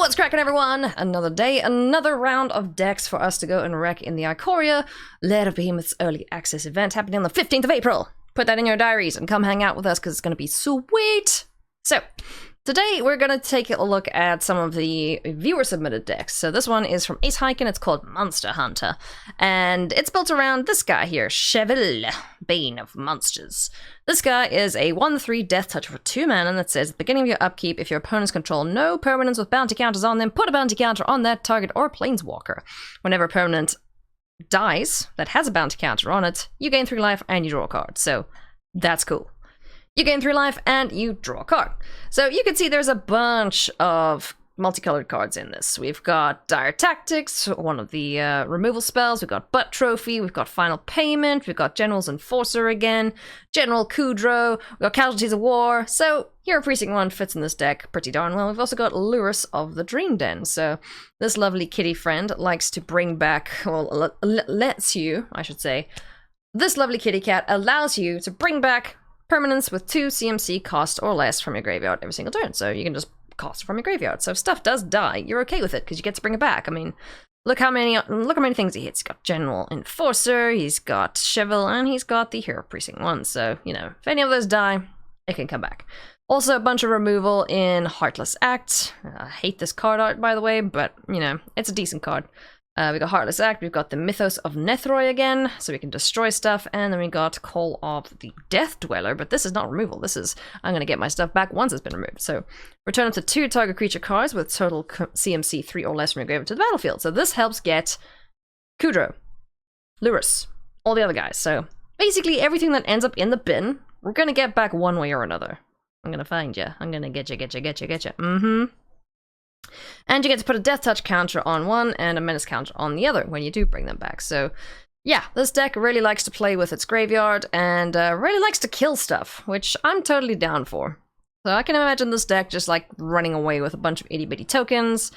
What's cracking, everyone? Another day, another round of decks for us to go and wreck in the Ikoria Lair of Behemoth's early access event happening on the 15th of April. Put that in your diaries and come hang out with us because it's going to be sweet. So, today we're going to take a look at some of the viewer-submitted decks. So this one is from Ace Hyken. It's called Monster Hunter. And it's built around this guy here, Cheville, Bane of Monsters. This guy is a 1/3 Death Touch for 2 mana that says, at the beginning of your upkeep, if your opponents control no permanents with bounty counters on them, put a bounty counter on that target or planeswalker. Whenever a permanent dies that has a bounty counter on it, you gain 3 life and you draw a card. So that's cool. You gain 3 life and you draw a card. So you can see there's a bunch of multicolored cards in this. We've got Dire Tactics, one of the removal spells. We've got Butt Trophy. We've got Final Payment. We've got General's Enforcer again. General Kudro. We've got Casualties of War. So Hero Precinct 1 fits in this deck pretty darn well. We've also got Lurus of the Dream Den. So this lovely kitty friend likes to bring back, well, lets you, I should say, this lovely kitty cat allows you to bring back permanents with 2 CMC cost or less from your graveyard every single turn. So you can just cost from your graveyard. So if stuff does die, you're okay with it because you get to bring it back. I mean, look how many things he hits. He's got General Enforcer, he's got Cheville, and he's got the Hero Precinct 1. So, you know, if any of those die, it can come back. Also, a bunch of removal in Heartless Act. I hate this card art, by the way, but, you know, it's a decent card. We got Heartless Act, we've got the Mythos of Nethroi again, so we can destroy stuff, and then we got Call of the Death Dweller, but this is not removal, this is, I'm going to get my stuff back once it's been removed. So, return up to 2 target creature cards with total CMC 3 or less from your graveyard to the battlefield. So this helps get Kudro, Lurus, all the other guys. So, basically everything that ends up in the bin, we're going to get back one way or another. I'm going to find you. I'm going to get you. And you get to put a Death Touch counter on one and a Menace counter on the other when you do bring them back. So, yeah, this deck really likes to play with its graveyard and really likes to kill stuff, which I'm totally down for. So I can imagine this deck just like running away with a bunch of itty-bitty tokens,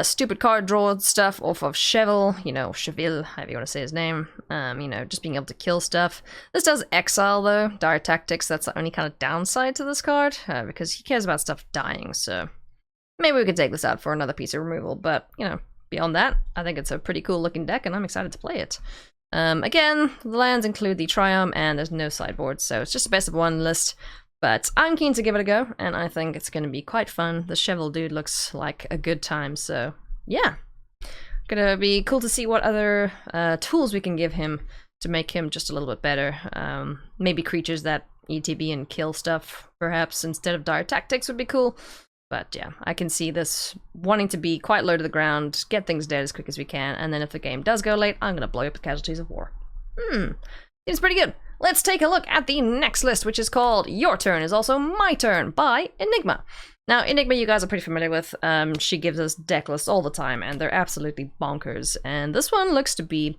stupid card draw stuff off of Cheville, you know, Cheville, however you want to say his name, you know, just being able to kill stuff. This does exile, though, Dire Tactics. That's the only kind of downside to this card, because he cares about stuff dying, so maybe we could take this out for another piece of removal, but, you know, beyond that, I think it's a pretty cool looking deck, and I'm excited to play it. Again, the lands include the Triumph, and there's no sideboard, so it's just a best of 1 list, but I'm keen to give it a go, and I think it's going to be quite fun. The Cheville dude looks like a good time, so yeah. Gonna be cool to see what other tools we can give him to make him just a little bit better. Maybe creatures that ETB and kill stuff, perhaps, instead of Dire Tactics would be cool. But yeah, I can see this wanting to be quite low to the ground, get things dead as quick as we can, and then if the game does go late, I'm going to blow up the Casualties of War. Seems pretty good. Let's take a look at the next list, which is called Your Turn is Also My Turn by Enigma. Now, Enigma you guys are pretty familiar with. She gives us deck lists all the time, and they're absolutely bonkers. And this one looks to be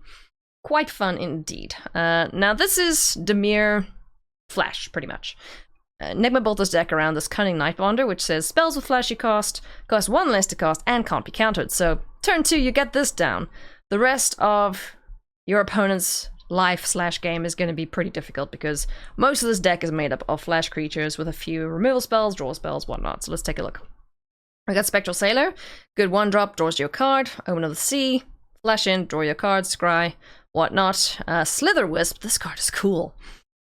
quite fun indeed. Now, this is Dimir Flash, pretty much. Enigma built this deck around this Cunning Nightbonder, which says spells with flashy cost 1 less to cast, and can't be countered. So, turn 2, you get this down. The rest of your opponent's life/game is going to be pretty difficult because most of this deck is made up of flash creatures with a few removal spells, draw spells, whatnot. So let's take a look. We got Spectral Sailor, good 1-drop, draws you a card. Omen of the Sea, flash in, draw your card, scry, whatnot. Slither Wisp, this card is cool.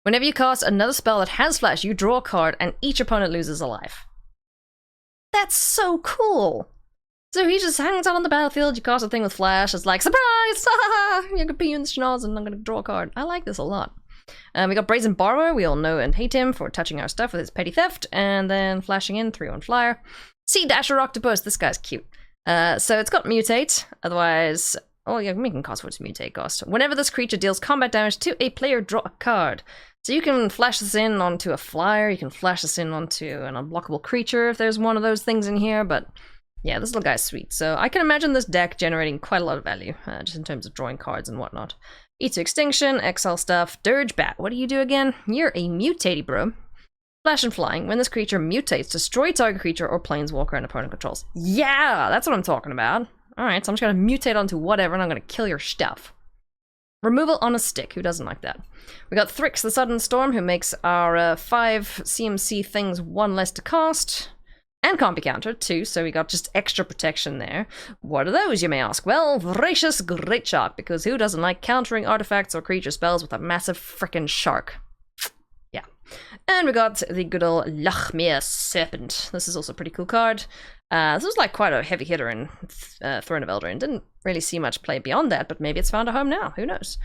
Whenever you cast another spell that has flash, you draw a card and each opponent loses a life. That's so cool! So he just hangs out on the battlefield, you cast a thing with flash, it's like, surprise! You're gonna pee you in the schnoz and I'm gonna draw a card. I like this a lot. We got Brazen Borrower, we all know and hate him for touching our stuff with his petty theft, and then flashing in, 3/1 flyer. Sea Dasher Octopus, this guy's cute. So it's got Mutate, otherwise, oh yeah, we can cost what's Mutate cost. Whenever this creature deals combat damage to a player, draw a card. So you can flash this in onto a flyer, you can flash this in onto an unblockable creature if there's one of those things in here, but yeah, this little guy's sweet. So I can imagine this deck generating quite a lot of value, just in terms of drawing cards and whatnot. Eat to Extinction, exile stuff, Dirge Bat, what do you do again? You're a mutatey bro. Flash and Flying, when this creature mutates, destroy target creature or planeswalker and opponent controls. Yeah, that's what I'm talking about. Alright, so I'm just gonna mutate onto whatever and I'm gonna kill your stuff. Removal on a stick, who doesn't like that? We got Thrix the Sudden Storm, who makes our 5 CMC things 1 less to cast. and can't be countered too, so we got just extra protection there. What are those, you may ask? Well, Voracious Great Shark, because who doesn't like countering artifacts or creature spells with a massive frickin' shark? Yeah. And we got the good old Lachmir Serpent. This is also a pretty cool card. This was like quite a heavy hitter in Throne of Eldraine. Didn't really see much play beyond that, but maybe it's found a home now. Who knows?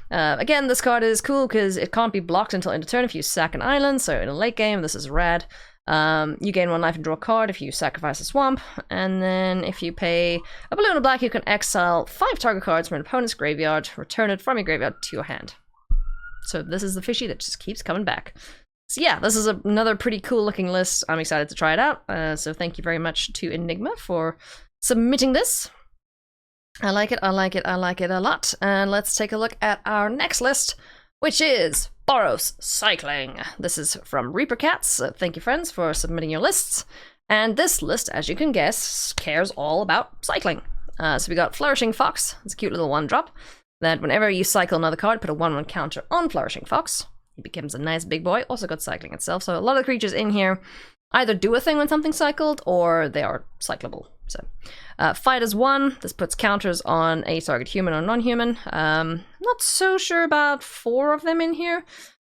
Again, this card is cool because it can't be blocked until end of turn if you sack an island, so in a late game, this is rad. You gain 1 life and draw a card if you sacrifice a swamp, and then if you pay a blue and a black, you can exile 5 target cards from an opponent's graveyard, return it from your graveyard to your hand. So this is the fishy that just keeps coming back. So yeah, this is another pretty cool looking list. I'm excited to try it out, so thank you very much to Enigma for submitting this. I like it, I like it, I like it a lot. And let's take a look at our next list, which is Boros Cycling. This is from Reaper Cats. Thank you, friends, for submitting your lists. And this list, as you can guess, cares all about cycling. So we got Flourishing Fox. It's a cute little 1-drop that whenever you cycle another card, put a 1/1 counter on Flourishing Fox. He becomes a nice big boy. Also got cycling itself. So a lot of the creatures in here either do a thing when something's cycled, or they are cyclable. So Fight is 1. This puts counters on a target human or non-human. Not so sure about 4 of them in here,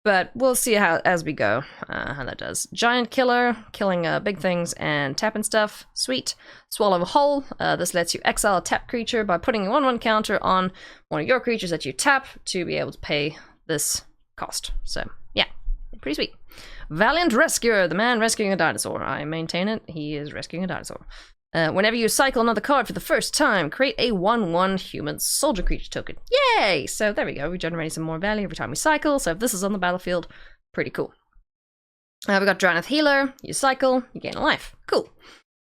but we'll see how as we go how that does. Giant Killer, killing big things and tapping stuff. Sweet. Swallow Whole. This lets you exile a tap creature by putting a 1/1 counter on one of your creatures that you tap to be able to pay this cost. So yeah, pretty sweet. Valiant Rescuer, the man rescuing a dinosaur. I maintain it, he is rescuing a dinosaur. Whenever you cycle another card for the first time, create a 1/1 human soldier creature token. Yay! So there we go, we're generating some more value every time we cycle, so if this is on the battlefield, pretty cool. We got Drannith Healer, you cycle, you gain a life. Cool.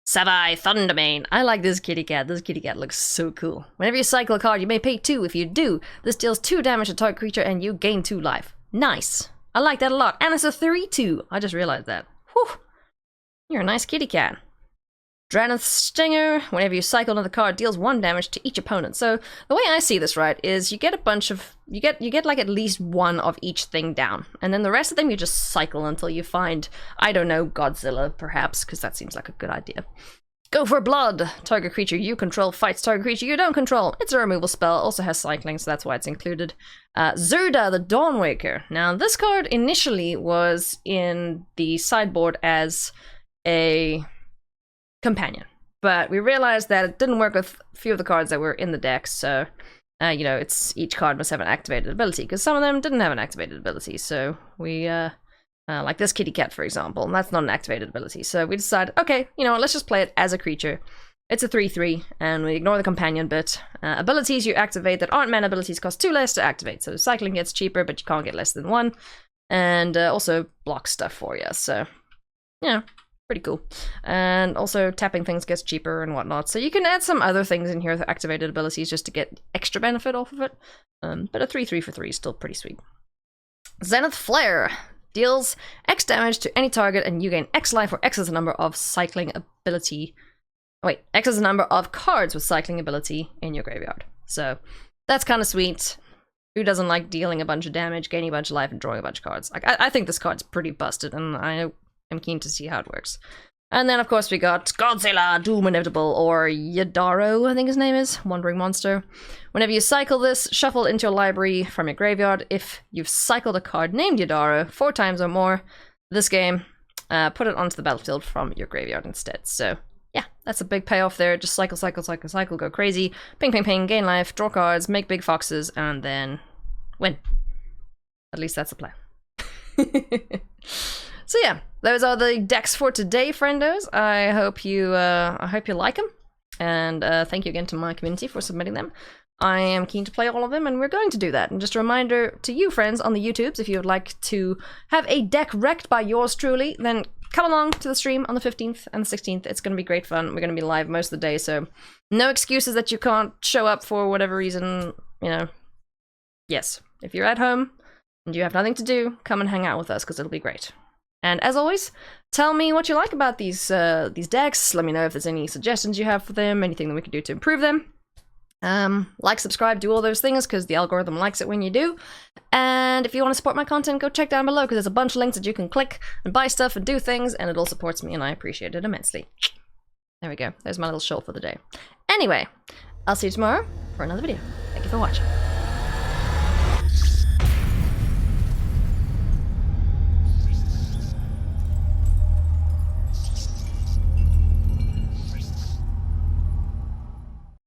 Savai Thundermane. I like this kitty cat. This kitty cat looks so cool. Whenever you cycle a card, you may pay 2. If you do, this deals 2 damage to target creature and you gain 2 life. Nice. I like that a lot. And it's a 3/2. I just realized that. Whew. You're a nice kitty cat. Drannith Stinger. Whenever you cycle another card, deals 1 damage to each opponent. So the way I see this, right, is you get a bunch of... You get like at least 1 of each thing down. And then the rest of them you just cycle until you find, I don't know, Godzilla, perhaps, because that seems like a good idea. Go for Blood. Target creature you control fights target creature you don't control. It's a removal spell. Also has cycling, so that's why it's included. Zerda, the Dawnwaker. Now, this card initially was in the sideboard as a companion, but we realized that it didn't work with a few of the cards that were in the deck, so you know, it's each card must have an activated ability, because some of them didn't have an activated ability. So we like this kitty cat, for example, and that's not an activated ability, so we decided, okay, you know what, let's just play it as a creature. It's a 3/3, and we ignore the companion bit. Abilities you activate that aren't mana abilities cost 2 less to activate, so cycling gets cheaper, but you can't get less than 1, and also block stuff for you, so yeah, pretty cool. And also tapping things gets cheaper and whatnot, so you can add some other things in here with activated abilities just to get extra benefit off of it, but a 3/3 for 3 is still pretty sweet. Zenith Flare deals X damage to any target and you gain X life, or X is the number of cycling ability. Wait, X is the number of cards with cycling ability in your graveyard. So that's kind of sweet. Who doesn't like dealing a bunch of damage, gaining a bunch of life, and drawing a bunch of cards? Like, I think this card's pretty busted, and I am keen to see how it works. And then, of course, we got Godzilla, Doom Inevitable, or Yadaro, I think his name is, Wandering Monster. Whenever you cycle this, shuffle into your library from your graveyard. If you've cycled a card named Yadaro 4 times or more this game, put it onto the battlefield from your graveyard instead. So yeah, that's a big payoff there. Just cycle, cycle, cycle, cycle, go crazy. Ping, ping, ping, gain life, draw cards, make big foxes, and then win. At least that's the plan. So yeah, those are the decks for today, friendos. I hope you like them, and thank you again to my community for submitting them. I am keen to play all of them, and we're going to do that. And just a reminder to you, friends, on the YouTubes, if you would like to have a deck wrecked by yours truly, then come along to the stream on the 15th and the 16th. It's going to be great fun. We're going to be live most of the day, so no excuses that you can't show up for whatever reason, you know. Yes, if you're at home and you have nothing to do, come and hang out with us, because it'll be great. And as always, tell me what you like about these decks. Let me know if there's any suggestions you have for them, anything that we can do to improve them. Like, subscribe, do all those things, because the algorithm likes it when you do. And if you want to support my content, go check down below, because there's a bunch of links that you can click and buy stuff and do things, and it all supports me, and I appreciate it immensely. There we go. There's my little show for the day. Anyway, I'll see you tomorrow for another video. Thank you for watching.